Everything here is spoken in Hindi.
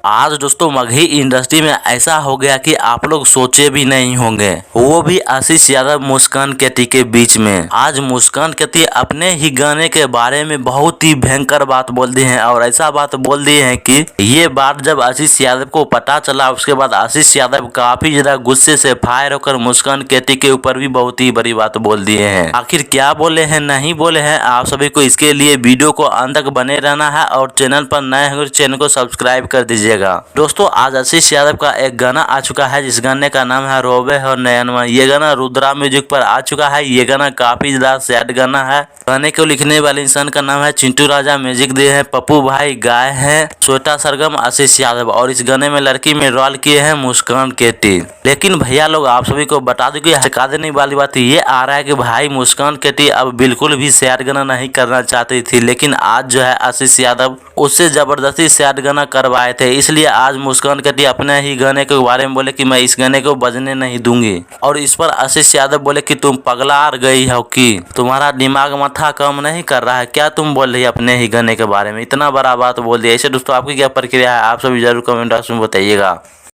आज दोस्तों मगही इंडस्ट्री में ऐसा हो गया कि आप लोग सोचे भी नहीं होंगे, वो भी आशीष यादव मुस्कान केटी के बीच में। आज मुस्कान केटी अपने ही गाने के बारे में बहुत ही भयंकर बात बोल दी है और ऐसा बात बोल दी है कि ये बात जब आशीष यादव को पता चला, उसके बाद आशीष यादव काफी ज्यादा गुस्से से फायर होकर मुस्कान केटी के ऊपर भी बहुत ही बड़ी बात बोल दिए हैं। आखिर क्या बोले हैं, नहीं बोले हैं, आप सभी को इसके लिए वीडियो को अंत तक बने रहना है और चैनल पर नए हैं चैनल को सब्सक्राइब कर दीजिए। दोस्तों आज आशीष यादव का एक गाना आ चुका है जिस गाने का नाम है रोबे और नयनवा। ये गाना रुद्रा म्यूजिक पर आ चुका है। ये गाना काफी ज्यादा सैड गाना है। गाने को लिखने वाले इंसान का नाम है चिंटू राजा, म्यूजिक दिए हैं पप्पू भाई, गाए हैं श्वेता सरगम, आशीष यादव और इस गाने में लड़की में रोल किए हैं मुस्कान केटी। लेकिन भैया लोग आप सभी को बता दूं कि हटका देने वाली बात ये आ रहा है कि भाई मुस्कान केटी अब बिल्कुल भी सैड गाना नहीं करना चाहती थी, लेकिन आज जो है आशीष यादव उससे जबरदस्ती सैड गाना करवाए थे। इसलिए आज मुस्कान केटी अपने ही गाने के बारे में बोले कि मैं इस गाने को बजने नहीं दूंगी और इस पर आशीष यादव बोले कि तुम पगला गई हो, कि तुम्हारा दिमाग माथा काम नहीं कर रहा है क्या, तुम बोल रही अपने ही गाने के बारे में, इतना बड़ा बात बोल दिया। ऐसे दोस्तों आपकी क्या प्रक्रिया है, आप सभी जरूर कमेंट बॉक्स में बताइएगा।